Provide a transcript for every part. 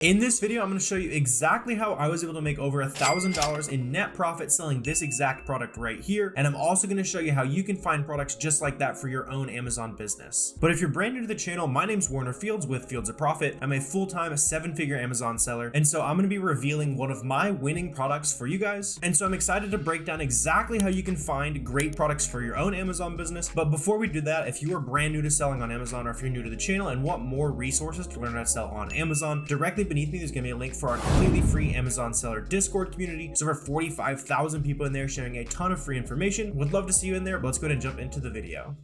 In this video, I'm going to show you exactly how I was able to make over $1,000 in net profit selling this exact product right here. And I'm also going to show you how you can find products just like that for your own Amazon business. But if you're brand new to the channel, my name's Warner Fields with Fields of Profit. I'm a full-time 7-figure Amazon seller. And so I'm going to be revealing one of my winning products for you guys. And so I'm excited to break down exactly how you can find great products for your own Amazon business. But before we do that, if you are brand new to selling on Amazon, or if you're new to the channel and want more resources to learn how to sell on Amazon, directly beneath me, there's going to be a link for our completely free Amazon seller Discord community. There's over 45,000 people in there sharing a ton of free information. Would love to see you in there, but let's go ahead and jump into the video.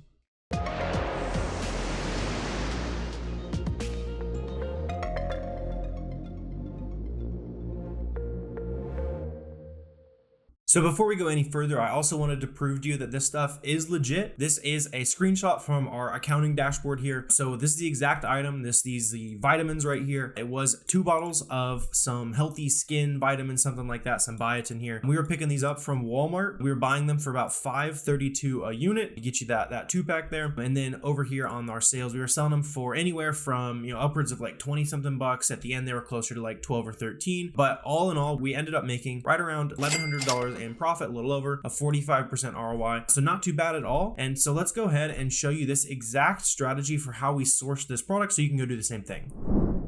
So before we go any further, I also wanted to prove to you that this stuff is legit. This is a screenshot from our accounting dashboard here. So this is the exact item. These the vitamins right here. It was 2 bottles of some healthy skin vitamins, something like that, some biotin here. And we were picking these up from Walmart. We were buying them for about $5.32 a unit to get you that 2-pack there. And then over here on our sales, we were selling them for anywhere from, upwards of like 20 something bucks. At the end, they were closer to like 12 or 13. But all in all, we ended up making right around $1,100 in profit, a little over a 45% ROI. So not too bad at all. And so let's go ahead and show you this exact strategy for how we source this product so you can go do the same thing.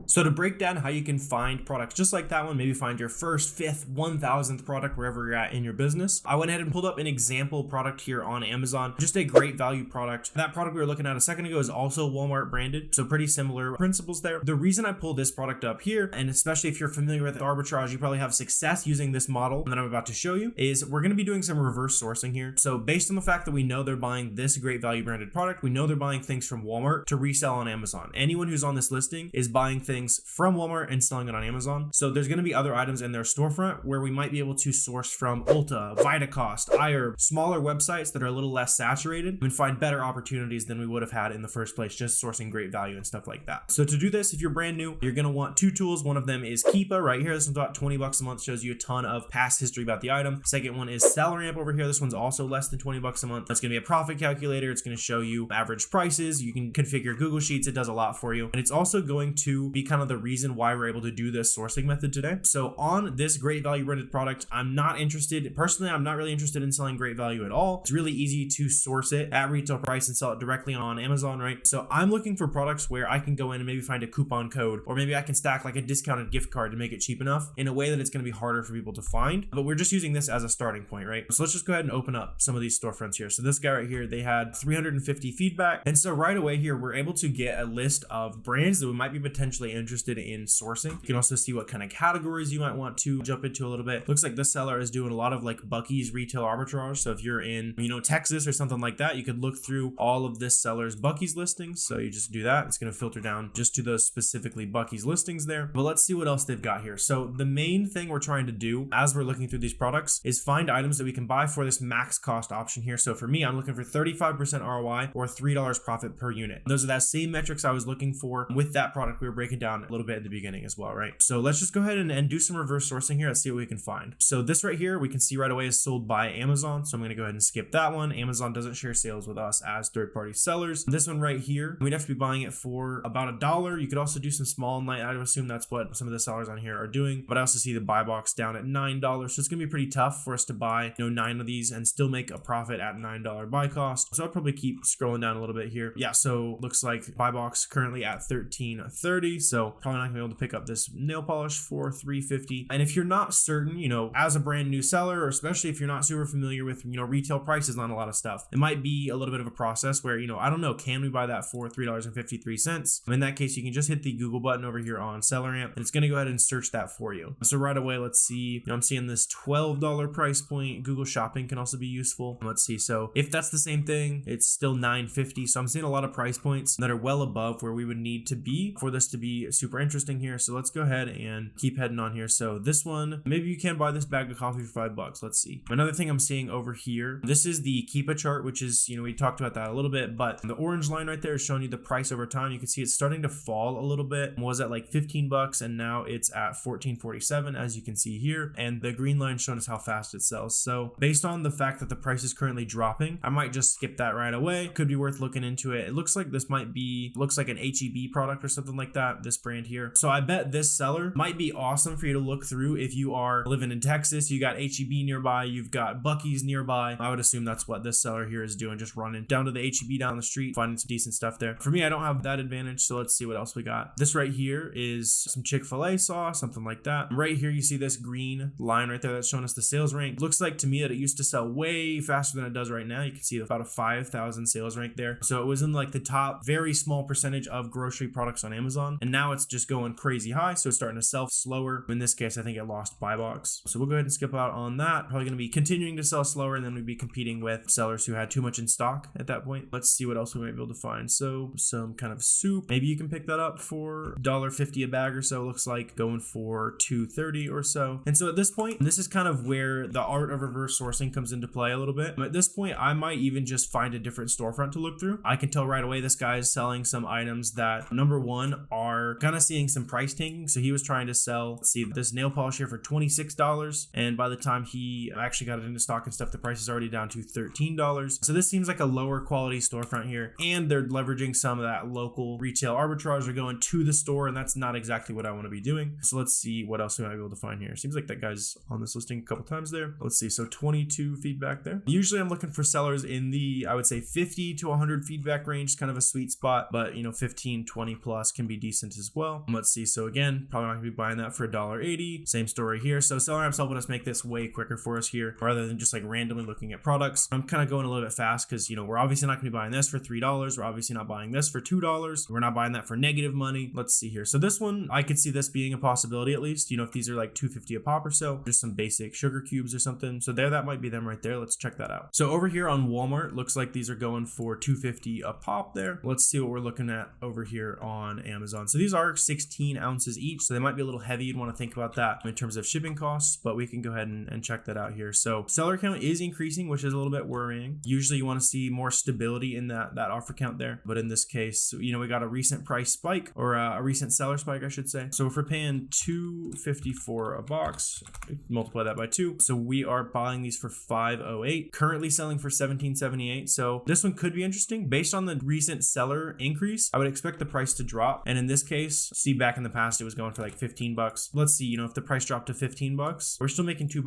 So to break down how you can find products just like that one, maybe find your first, 5th, 1,000th product wherever you're at in your business, I went ahead and pulled up an example product here on Amazon, just a great value product. That product we were looking at a second ago is also Walmart branded, so pretty similar principles there. The reason I pulled this product up here, and especially if you're familiar with arbitrage, you probably have success using this model that I'm about to show you, is we're going to be doing some reverse sourcing here. So based on the fact that we know they're buying this great value branded product, we know they're buying things from Walmart to resell on Amazon. Anyone who's on this listing is buying things from Walmart and selling it on Amazon. So there's going to be other items in their storefront where we might be able to source from Ulta, Vitacost, iHerb, smaller websites that are a little less saturated and find better opportunities than we would have had in the first place, just sourcing great value and stuff like that. So to do this, if you're brand new, you're going to want 2 tools. One of them is Keepa right here. This one's about 20 bucks a month, shows you a ton of past history about the item. Second one is SellerAmp over here. This one's also less than 20 bucks a month. That's going to be a profit calculator. It's going to show you average prices. You can configure Google Sheets. It does a lot for you. And it's also going to be kind of the reason why we're able to do this sourcing method today. So on this great value branded product, I'm not really interested in selling great value at all. It's really easy to source it at retail price and sell it directly on Amazon, right? So I'm looking for products where I can go in and maybe find a coupon code, or maybe I can stack like a discounted gift card to make it cheap enough in a way that it's going to be harder for people to find. But we're just using this as a starting point, right? So let's just go ahead and open up some of these storefronts here. So this guy right here, they had 350 feedback. And so right away here, we're able to get a list of brands that we might be potentially interested in sourcing. You can also see what kind of categories you might want to jump into a little bit. Looks like this seller is doing a lot of like Buc-ee's retail arbitrage. So if you're in, Texas or something like that, you could look through all of this seller's Buc-ee's listings. So you just do that. It's going to filter down just to those specifically Buc-ee's listings there. But let's see what else they've got here. So the main thing we're trying to do as we're looking through these products is find items that we can buy for this max cost option here. So for me, I'm looking for 35% ROI or $3 profit per unit. Those are that same metrics I was looking for with that product we were breaking down a little bit at the beginning as well, right? So let's just go ahead and do some reverse sourcing here. Let's see what we can find. So this right here, we can see right away is sold by Amazon. So I'm going to go ahead and skip that one. Amazon doesn't share sales with us as third-party sellers. This one right here, we'd have to be buying it for about $1. You could also do some small night. I would assume that's what some of the sellers on here are doing. But I also see the buy box down at $9. So it's going to be pretty tough for us to buy 9 of these and still make a profit at $9 buy cost. So I'll probably keep scrolling down a little bit here. Yeah, so looks like buy box currently at $13.30. So probably not going to be able to pick up this nail polish for $3.50. And if you're not certain, as a brand new seller, or especially if you're not super familiar with, retail prices on a lot of stuff, it might be a little bit of a process where, I don't know, can we buy that for $3.53? In that case, you can just hit the Google button over here on SellerAmp, and it's going to go ahead and search that for you. So right away, let's see, I'm seeing this $12 price point. Google Shopping can also be useful. Let's see. So if that's the same thing, it's still $9.50. So I'm seeing a lot of price points that are well above where we would need to be for this to be super interesting here. So let's go ahead and keep heading on here. So this one, maybe you can buy this bag of coffee for $5. Let's see. Another thing I'm seeing over here, this is the Keepa chart, which is, we talked about that a little bit, but the orange line right there is showing you the price over time. You can see it's starting to fall a little bit. It was at like 15 bucks and now it's at 14.47, as you can see here. And the green line showing us how fast it sells. So based on the fact that the price is currently dropping, I might just skip that right away. Could be worth looking into it. It looks like this looks like an HEB product or something like that. this brand here. So I bet this seller might be awesome for you to look through if you are living in Texas, you got HEB nearby, you've got Buc-ee's nearby. I would assume that's what this seller here is doing, just running down to the HEB down the street, finding some decent stuff there. For me, I don't have that advantage, so let's see what else we got. This right here is some Chick-fil-A sauce, something like that. Right here, you see this green line right there that's showing us the sales rank. Looks like to me that it used to sell way faster than it does right now. You can see about a 5,000 sales rank there. So it was in like the top very small percentage of grocery products on Amazon, and now it's just going crazy high, so it's starting to sell slower. In this case, I think it lost buy box. So we'll go ahead and skip out on that. Probably going to be continuing to sell slower, and then we'd be competing with sellers who had too much in stock at that point. Let's see what else we might be able to find. So some kind of soup. Maybe you can pick that up for $1.50 a bag or so. Looks like going for $2.30 or so. And so at this point, this is kind of where the art of reverse sourcing comes into play a little bit. At this point, I might even just find a different storefront to look through. I can tell right away this guy is selling some items that, number one, are kind of seeing some price tanking. So he was trying to sell, let's see, this nail polish here for $26, and by the time he actually got it into stock and stuff, the price is already down to $13. So this seems like a lower quality storefront here, and they're leveraging some of that local retail arbitrage. They're going to the store, and that's not exactly what I want to be doing. So let's see what else we might be able to find here. Seems like that guy's on this listing a couple times there. Let's see, so 22 feedback there. Usually I'm looking for sellers in the, I would say 50 to 100 feedback range, kind of a sweet spot, but you know, 15, 20 plus can be decent as well. Let's see, so again, probably not gonna be buying that for $1.80. Same story here. So SellerAmp's helping us make this way quicker for us here, rather than just like randomly looking at products. I'm kind of going a little bit fast because, you know, we're obviously not gonna be buying this for $3. We're obviously not buying this for $2. We're not buying that for negative money. Let's see here. So this one, I could see this being a possibility at least, you know, if these are like $2.50 a pop or so, just some basic sugar cubes or something. So there, that might be them right there. Let's check that out. So over here on Walmart, looks like these are going for $2.50 a pop there. Let's see what we're looking at over here on Amazon. So these are 16 ounces each, so they might be a little heavy. You'd want to think about that in terms of shipping costs, but we can go ahead and check that out here. So seller count is increasing, which is a little bit worrying. Usually you want to see more stability in that offer count there, but in this case, you know, we got a recent price spike, or a recent seller spike, I should say. So if we're paying $2.50 for a box, multiply that by 2, so we are buying these for $5.08, currently selling for $17.78. So this one could be interesting based on the recent seller increase. I would expect the price to drop, and in this case, see, back in the past it was going for like $15. Let's see, you know, if the price dropped to $15, we're still making $2,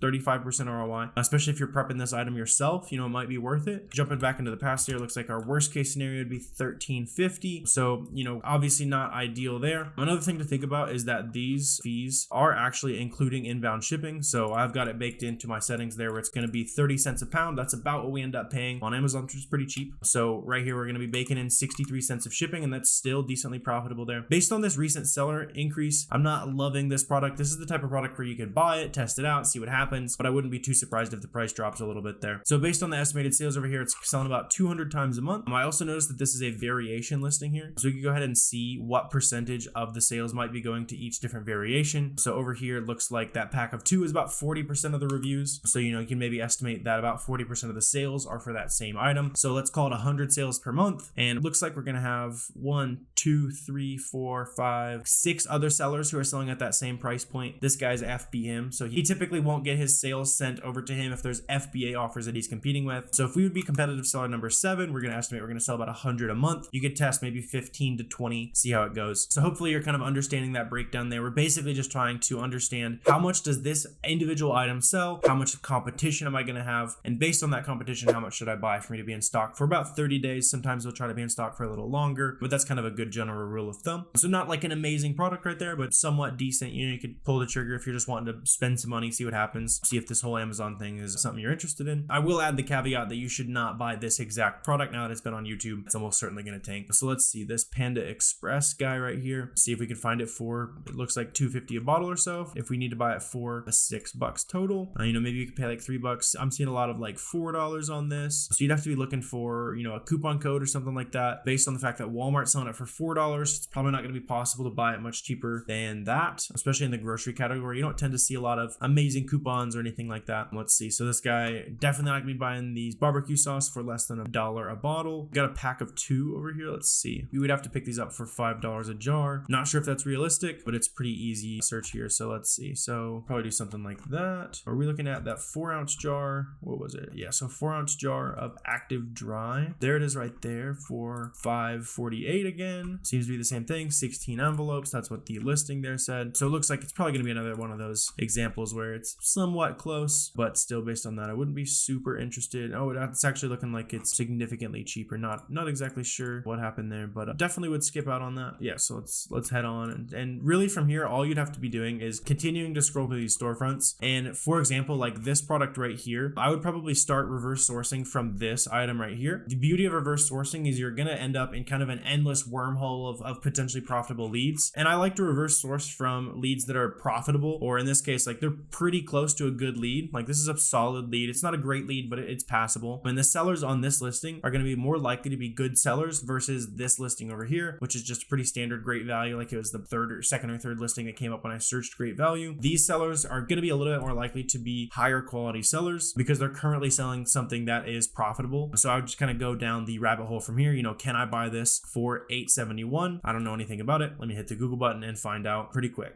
35% ROI, especially if you're prepping this item yourself. You know, it might be worth it. Jumping back into the past here, looks like our worst case scenario would be $13.50. So, you know, obviously not ideal there. Another thing to think about is that these fees are actually including inbound shipping. So I've got it baked into my settings there where it's going to be 30 cents a pound. That's about what we end up paying on Amazon, which is pretty cheap. So right here, we're going to be baking in 63 cents of shipping, and that's still decently profitable there. Based on this recent seller increase, I'm not loving this product. This is the type of product where you could buy it, test it out, see what happens, but I wouldn't be too surprised if the price drops a little bit there. So based on the estimated sales over here, it's selling about 200 times a month. I also noticed that this is a variation listing here. So we can go ahead and see what percentage of the sales might be going to each different variation. So over here, it looks like that pack of 2 is about 40% of the reviews. So, you know, you can maybe estimate that about 40% of the sales are for that same item. So let's call it 100 sales per month. And it looks like we're going to have 1, 2, 3, 4, 5, 6 other sellers who are selling at that same price point. This guy's FBM, so he typically won't get his sales sent over to him if there's FBA offers that he's competing with. So if we would be competitive seller number 7, we're going to estimate we're going to sell about 100 a month. You could test maybe 15 to 20, see how it goes. So hopefully you're kind of understanding that breakdown there. We're basically just trying to understand how much does this individual item sell, how much competition am I going to have, and based on that competition, how much should I buy for me to be in stock for about 30 days. Sometimes we'll try to be in stock for a little longer, but that's kind of a good general rule of thumb. So not like an amazing product right there, but somewhat decent. You know, you could pull the trigger if you're just wanting to spend some money, see what happens, see if this whole Amazon thing is something you're interested in. I will add the caveat that you should not buy this exact product now that it's been on YouTube. It's almost certainly going to tank. So let's see this Panda Express guy right here. See if we can find it for, it looks like $2.50 a bottle or so. If we need to buy it for $6 total, you know, maybe you could pay like $3. I'm seeing a lot of like $4 on this. So you'd have to be looking for, you know, a coupon code or something like that. Based on the fact that Walmart's selling it for $4, it's probably not going to be possible to buy it much cheaper than that, especially in the grocery category. You don't tend to see a lot of amazing coupons or anything like that. Let's see. So this guy definitely not going to be buying these barbecue sauce for less than $1 a bottle. Got a pack of 2 over here. Let's see. We would have to pick these up for $5 a jar. Not sure if that's realistic, but it's pretty easy search here. So let's see. So probably do something like that. Are we looking at that 4-ounce jar? What was it? Yeah. So 4-ounce jar of active dry. There it is right there for $5.48 again. Seems to be the same thing, 16 envelopes. That's what the listing there said. So it looks like it's probably going to be another one of those examples where it's somewhat close, but still based on that, I wouldn't be super interested. Oh, it's actually looking like it's significantly cheaper. Not exactly sure what happened there, but definitely would skip out on that. Yeah, so let's head on. And really from here, all you'd have to be doing is continuing to scroll through these storefronts. And for example, like this product right here, I would probably start reverse sourcing from this item right here. The beauty of reverse sourcing is you're going to end up in kind of an endless wormhole of potentially profitable leads. And I like to reverse source from leads that are profitable, or in this case, like they're pretty close to a good lead. Like this is a solid lead. It's not a great lead, but it's passable. And the sellers on this listing are going to be more likely to be good sellers versus this listing over here, which is just pretty standard great value. Like it was the second or third listing that came up when I searched great value. These sellers are going to be a little bit more likely to be higher quality sellers because they're currently selling something that is profitable. So I would just kind of go down the rabbit hole from here. You know, can I buy this for $871? I don't know anything about it. Let me hit the Google button and find out pretty quick.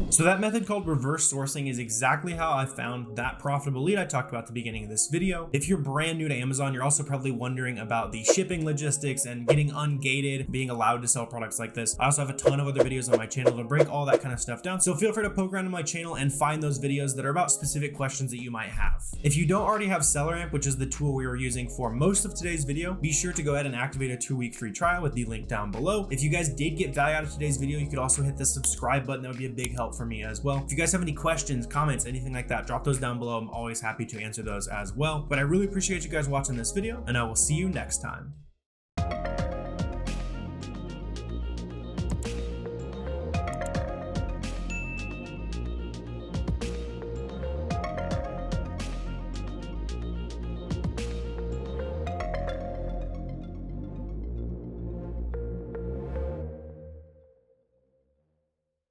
So that method called reverse sourcing is exactly how I found that profitable lead I talked about at the beginning of this video. If you're brand new to Amazon, you're also probably wondering about the shipping logistics and getting ungated, being allowed to sell products like this. I also have a ton of other videos on my channel to break all that kind of stuff down. So feel free to poke around in my channel and find those videos that are about specific questions that you might have. If you don't already have SellerAmp, which is the tool we were using for most of today's video, be sure to go ahead and activate a 2-week free trial with the link down below. If you guys did get value out of today's video, you could also hit the subscribe button. That would be a big help for me as well. If you guys have any questions, comments, anything like that, drop those down below. I'm always happy to answer those as well. But I really appreciate you guys watching this video, and I will see you next time.